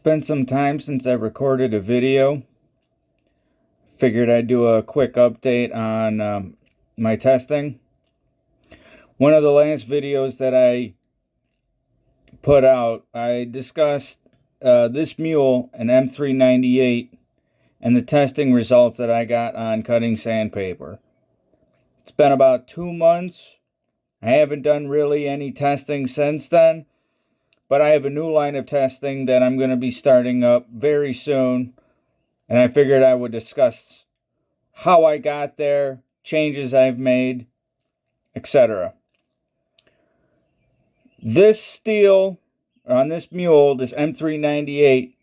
been some time since I recorded a video. Figured I'd do a quick update on my testing. One of the last videos that I put out, I discussed this mule, an M398, and the testing results that I got on cutting sandpaper. It's been about 2 months. I haven't done really any testing since then, but I have a new line of testing that I'm going to be starting up very soon, and I figured I would discuss how I got there, changes I've made, etc. This steel, on this mule, this M398,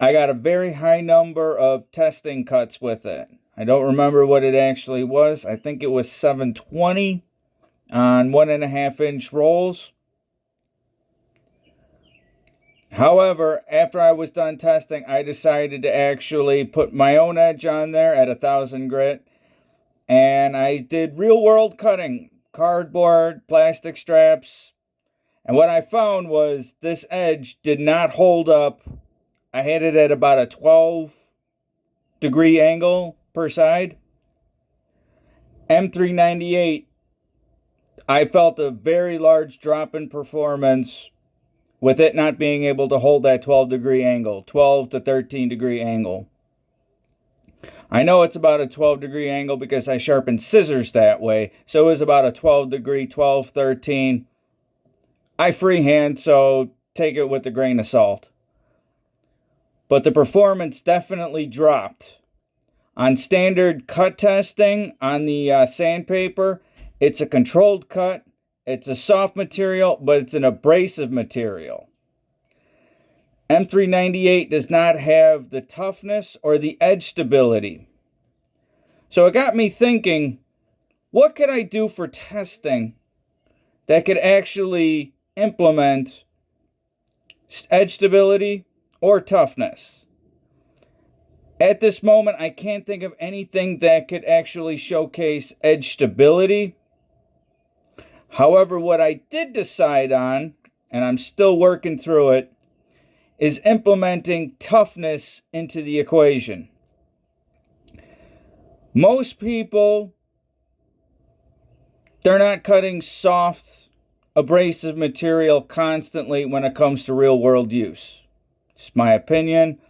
I got a very high number of testing cuts with it. I don't remember what it actually was. I think it was 720 on 1.5 inch rolls. However, after I was done testing, I decided to actually put my own edge on there at 1,000 grit. And I did real world cutting, cardboard, plastic straps. And what I found was this edge did not hold up. I had it at about a 12-degree angle per side. M398, I felt a very large drop in performance with it not being able to hold that 12-degree angle, 12 to 13-degree angle. I know it's about a 12-degree angle because I sharpened scissors that way, so it was about a 12-degree, 12, 13. I freehand, so take it with a grain of salt. But the performance definitely dropped. On standard cut testing on the sandpaper, it's a controlled cut. It's a soft material, but it's an abrasive material. M398 does not have the toughness or the edge stability. So it got me thinking, what could I do for testing that could actually implement edge stability or toughness? At this moment, I can't think of anything that could actually showcase edge stability. However, what I did decide on, and I'm still working through it, is implementing toughness into the equation. Most people, they're not cutting soft, abrasive material constantly when it comes to real-world use. It's my opinion.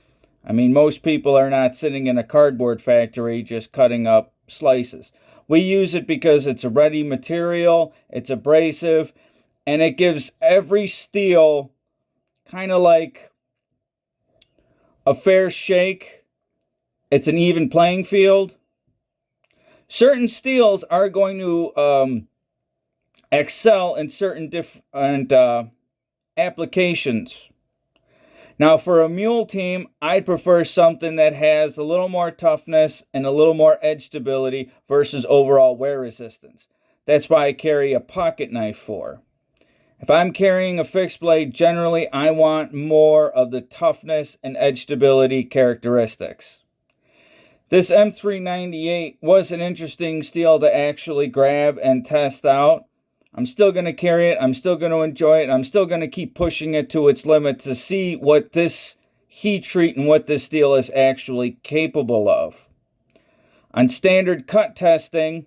I mean, most people are not sitting in a cardboard factory just cutting up slices. We use it because it's a ready material, it's abrasive, and it gives every steel kind of like a fair shake. It's an even playing field. Certain steels are going to excel in certain different applications. Now, for a mule team, I'd prefer something that has a little more toughness and a little more edge stability versus overall wear resistance. That's why I carry a pocket knife for. If I'm carrying a fixed blade, generally I want more of the toughness and edge stability characteristics. This M398 was an interesting steel to actually grab and test out. I'm still going to carry it. I'm still going to enjoy it. I'm still going to keep pushing it to its limit to see what this heat treat and what this steel is actually capable of. On standard cut testing,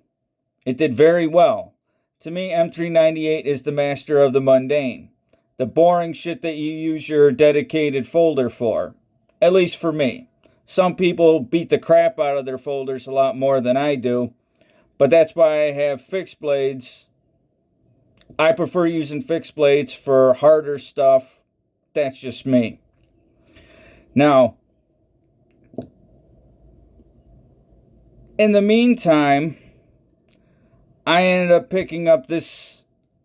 it did very well. To me, M398 is the master of the mundane. The boring shit that you use your dedicated folder for. At least for me. Some people beat the crap out of their folders a lot more than I do. But that's why I have fixed blades. I prefer using fixed blades for harder stuff. That's just me. Now, in the meantime, I ended up picking up this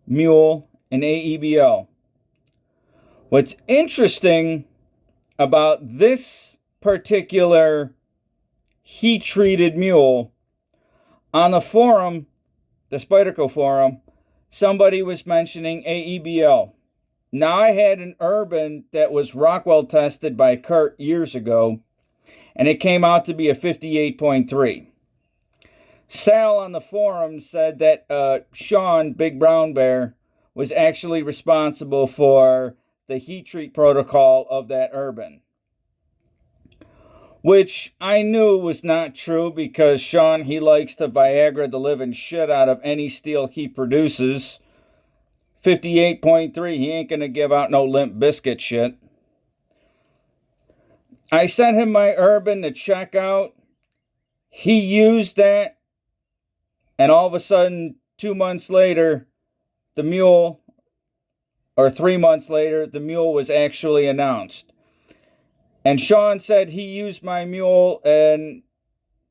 mule, an Aeb-l. What's interesting about this particular heat-treated mule, on the forum, the Spyderco forum, somebody was mentioning Aeb-l. Now, I had an Urban that was Rockwell tested by Kurt years ago, and it came out to be a 58.3. Sal on the forum said that Sean, Big Brown Bear, was actually responsible for the heat treat protocol of that Urban, which I knew was not true because Sean, he likes to Viagra the living shit out of any steel he produces. 58.3, he ain't gonna give out no Limp Biscuit shit. I sent him my Urban to check out. He used that, and all of a sudden, 2 months later, the mule, or 3 months later, the mule was actually announced. And Sean said he used my mule in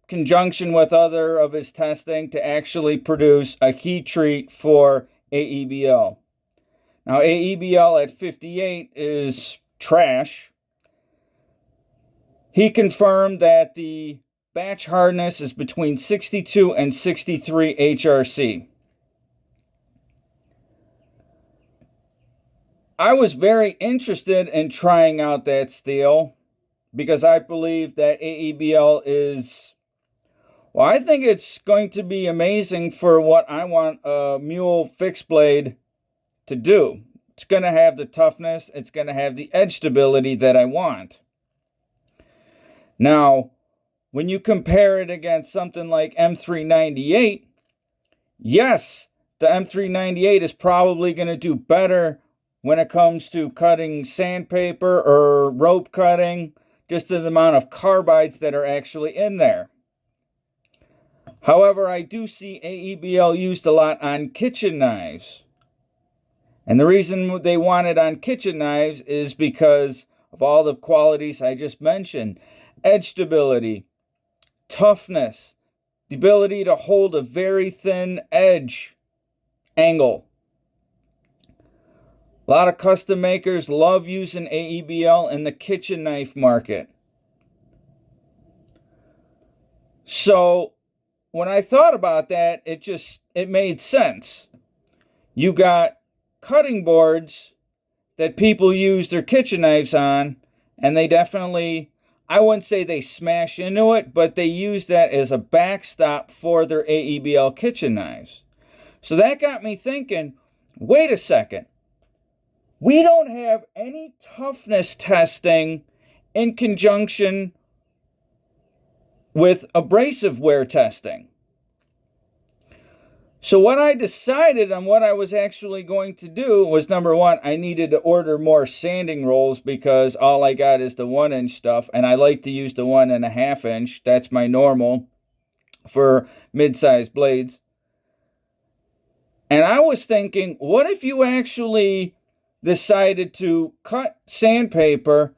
conjunction with other of his testing to actually produce a heat treat for Aeb-l. Now, Aeb-l at 58 is trash. He confirmed that the batch hardness is between 62 and 63 HRC. I was very interested in trying out that steel because I believe that Aeb-l is, well, I think it's going to be amazing for what I want a mule fixed blade to do. It's going to have the toughness, it's going to have the edge stability that I want. Now, when you compare it against something like M398, yes, the M398 is probably going to do better when it comes to cutting sandpaper or rope cutting, just the amount of carbides that are actually in there. However, I do see Aeb-l used a lot on kitchen knives. And the reason they want it on kitchen knives is because of all the qualities I just mentioned. Edge stability, toughness, the ability to hold a very thin edge angle. A lot of custom makers love using Aeb-l in the kitchen knife market. So when I thought about that, it made sense. You got cutting boards that people use their kitchen knives on, and they definitely, I wouldn't say they smash into it, but they use that as a backstop for their Aeb-l kitchen knives. So that got me thinking, wait a second. We don't have any toughness testing in conjunction with abrasive wear testing. So what I decided on what I was actually going to do was, number one, I needed to order more sanding rolls because all I got is the 1-inch stuff, and I like to use the 1.5 inch. That's my normal for mid-sized blades. And I was thinking, what if you actually decided to cut sandpaper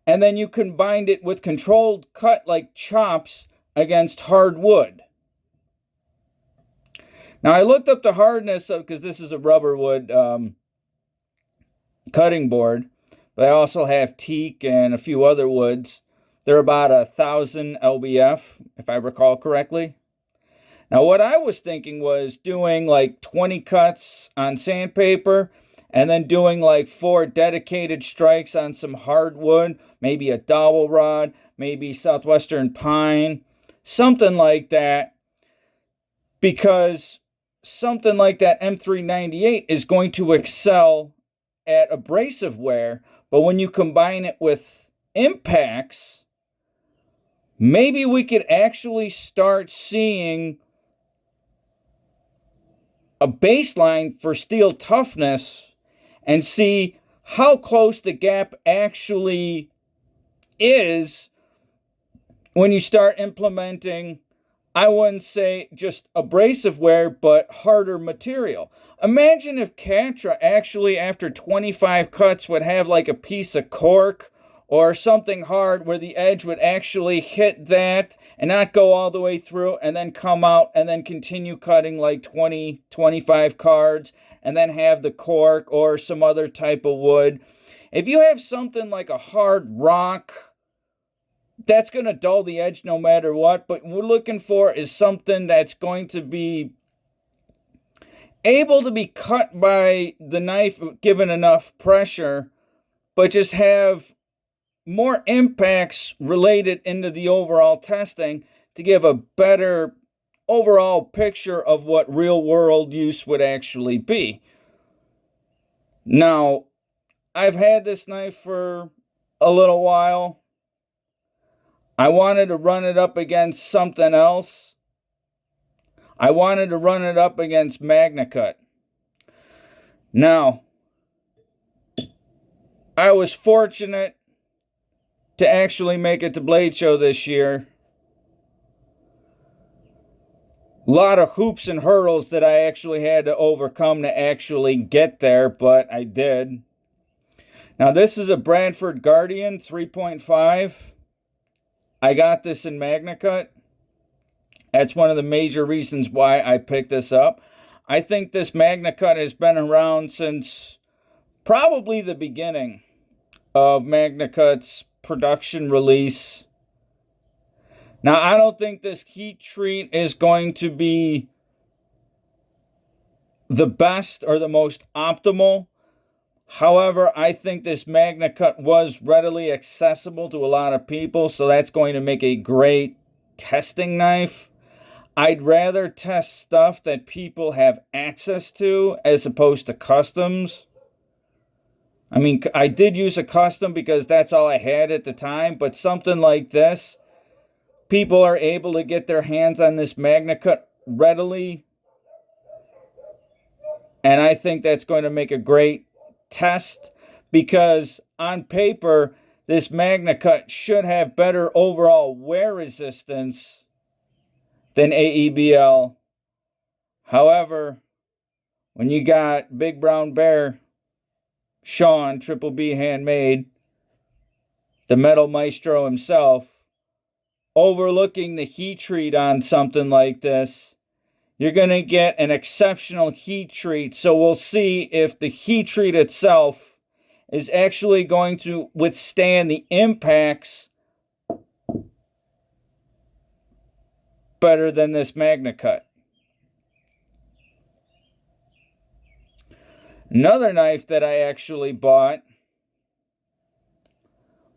and then you combined it with controlled cut like chops against hardwood? Now, I looked up the hardness because this is a rubber wood cutting board, but I also have teak and a few other woods. They're about 1,000 lbf, if I recall correctly. Now, what I was thinking was doing like 20 cuts on sandpaper and then doing like 4 dedicated strikes on some hardwood, maybe a dowel rod, maybe southwestern pine, something like that, because something like that M398 is going to excel at abrasive wear, but when you combine it with impacts, maybe we could actually start seeing a baseline for steel toughness and see how close the gap actually is when you start implementing, I wouldn't say just abrasive wear, but harder material. Imagine if Catra actually, after 25 cuts, would have like a piece of cork or something hard where the edge would actually hit that and not go all the way through and then come out and then continue cutting like 20, 25 cards and then have the cork or some other type of wood. If you have something like a hard rock, that's going to dull the edge no matter what, but what we're looking for is something that's going to be able to be cut by the knife given enough pressure, but just have more impacts related into the overall testing to give a better overall picture of what real world use would actually be. Now, I've had this knife for a little while. I wanted to run it up against something else. I wanted to run it up against MagnaCut. Now, I was fortunate to actually make it to Blade Show this year. A lot of hoops and hurdles that I actually had to overcome to actually get there, but I did. Now, this is a Bradford Guardian 3.5. I got this in MagnaCut. That's one of the major reasons why I picked this up. I think this MagnaCut has been around since probably the beginning of MagnaCut's production release. Now, I don't think this heat treat is going to be the best or the most optimal. However, I think this MagnaCut was readily accessible to a lot of people, so that's going to make a great testing knife. I'd rather test stuff that people have access to as opposed to customs. I mean, I did use a custom because that's all I had at the time, but something like this, people are able to get their hands on this MagnaCut readily, and I think that's going to make a great test because on paper, this MagnaCut should have better overall wear resistance than Aeb-l. However, when you got Big Brown Bear, Sean, Triple B Handmade, the Metal Maestro himself, overlooking the heat treat on something like this, you're going to get an exceptional heat treat. So we'll see if the heat treat itself is actually going to withstand the impacts better than this MagnaCut. Another knife that I actually bought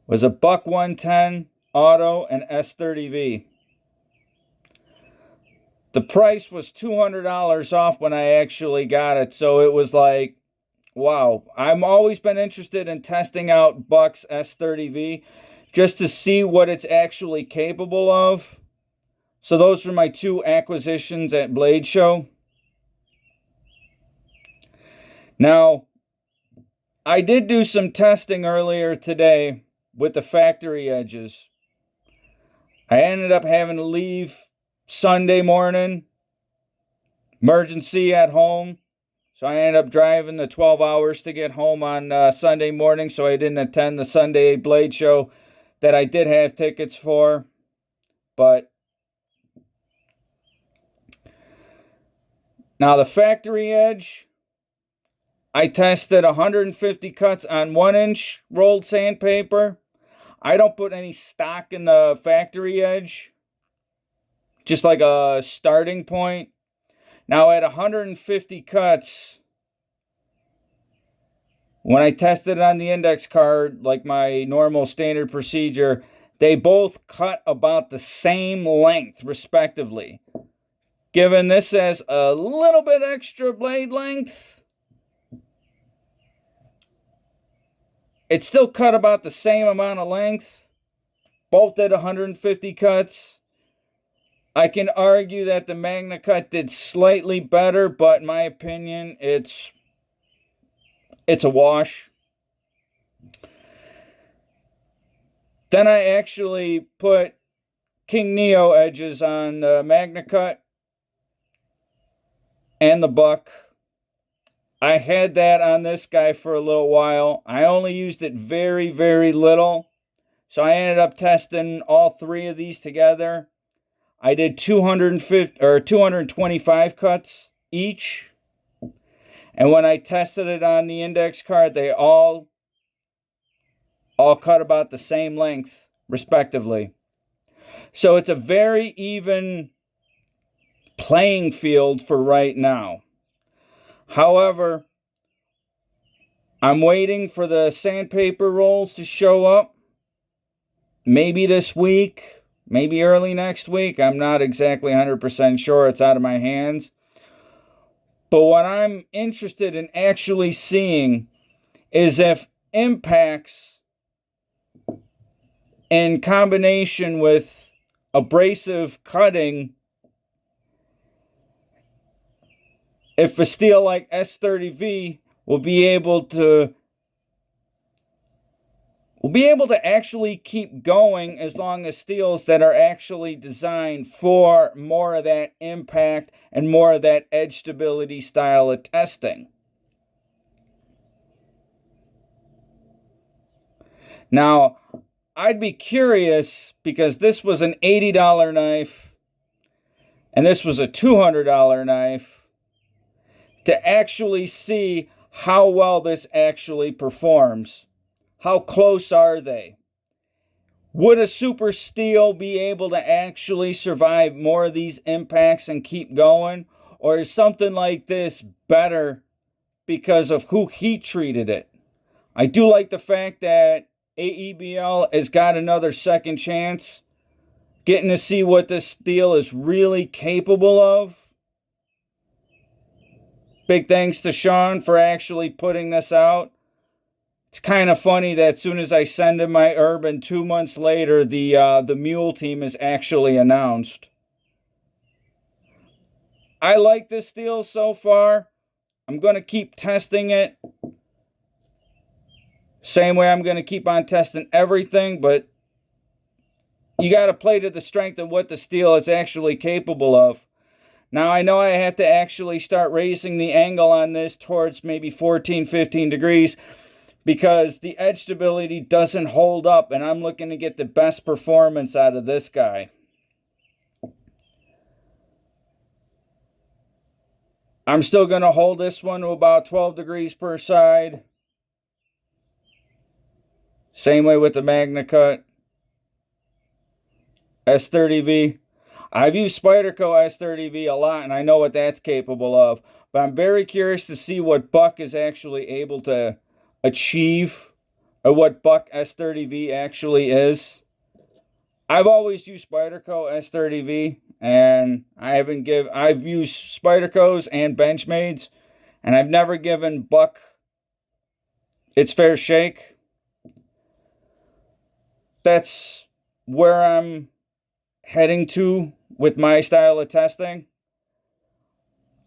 was a Buck 110 Auto and S30V. The price was $200 off when I actually got it, so it was like, wow. I've always been interested in testing out Buck's S30V just to see what it's actually capable of. So those are my two acquisitions at Blade Show. Now, I did do some testing earlier today with the factory edges. I ended up having to leave Sunday morning, emergency at home. So I ended up driving the 12 hours to get home on Sunday morning, so I didn't attend the Sunday Blade Show that I did have tickets for. But now the factory edge, I tested 150 cuts on 1-inch rolled sandpaper. I don't put any stock in the factory edge, just like a starting point. Now at 150 cuts, when I tested it on the index card, like my normal standard procedure, they both cut about the same length, respectively. Given this as a little bit extra blade length, it still cut about the same amount of length. Both did 150 cuts. I can argue that the MagnaCut did slightly better, but in my opinion, it's a wash. Then I actually put King Neo edges on the MagnaCut and the Buck. I had that on this guy for a little while. I only used it very, very little. So I ended up testing all three of these together. I did 225 cuts each. And when I tested it on the index card, they all cut about the same length, respectively. So it's a very even playing field for right now. However, I'm waiting for the sandpaper rolls to show up. Maybe this week, maybe early next week. I'm not exactly 100% sure. It's out of my hands. But what I'm interested in actually seeing is if impacts in combination with abrasive cutting, if a steel like S30V will be able to actually keep going as long as steels that are actually designed for more of that impact and more of that edge stability style of testing. Now, I'd be curious, because this was an $80 knife and this was a $200 knife, to actually see how well this actually performs. How close are they? Would a super steel be able to actually survive more of these impacts and keep going? Or is something like this better because of who heat treated it? I do like the fact that Aeb-l has got another second chance, getting to see what this steel is really capable of. Big thanks to Sean for actually putting this out. It's kind of funny that as soon as I send him my Urban, 2 months later, the mule team is actually announced. I like this steel so far. I'm going to keep testing it. Same way I'm going to keep on testing everything, but you got to play to the strength of what the steel is actually capable of. Now, I know I have to actually start raising the angle on this towards maybe 14, 15 degrees, because the edge stability doesn't hold up, and I'm looking to get the best performance out of this guy. I'm still going to hold this one to about 12 degrees per side. Same way with the MagnaCut S30V. I've used Spyderco S30V a lot, and I know what that's capable of. But I'm very curious to see what Buck is actually able to achieve, or what Buck S30V actually is. I've always used Spyderco S30V, and I've used Spydercos and Benchmades, and I've never given Buck its fair shake. That's where I'm heading to with my style of testing.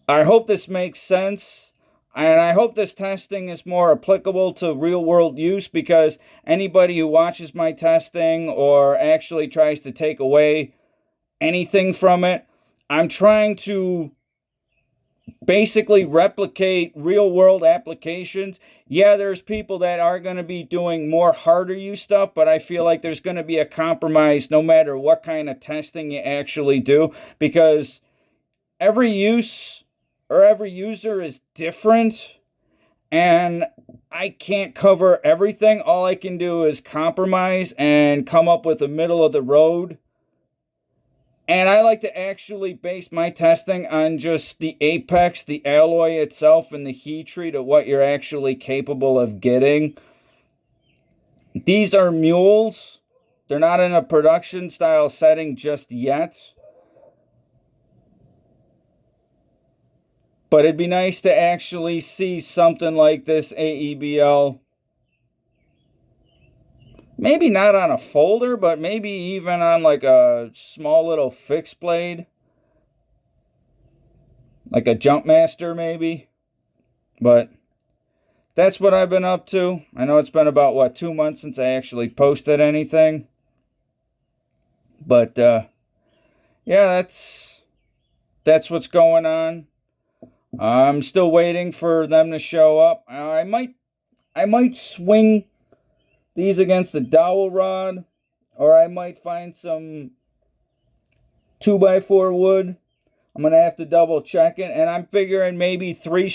I hope this makes sense. And I hope this testing is more applicable to real world use, because anybody who watches my testing or actually tries to take away anything from it, I'm trying to basically replicate real world applications. Yeah, there's people that are going to be doing more harder use stuff, but I feel like there's going to be a compromise no matter what kind of testing you actually do, because every use or every user is different, and I can't cover everything. All I can do is compromise and come up with a middle of the road. And I like to actually base my testing on just the apex, the alloy itself, and the heat treat of what you're actually capable of getting. These are mules. They're not in a production style setting just yet. But it'd be nice to actually see something like this Aeb-l. Maybe not on a folder, but maybe even on like a small little fixed blade. Like a Jumpmaster maybe. But that's what I've been up to. I know it's been about, 2 months since I actually posted anything. But, yeah, that's what's going on. I'm still waiting for them to show up. I might swing these against the dowel rod, or I might find some 2x4 wood. I'm going to have to double check it, and I'm figuring maybe 3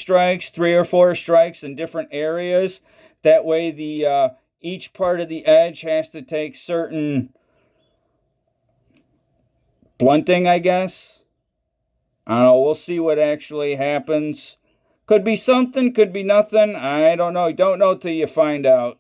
or 4 strikes in different areas. That way each part of the edge has to take certain blunting, I guess. I don't know, we'll see what actually happens. Could be something, could be nothing. I don't know. You don't know till you find out.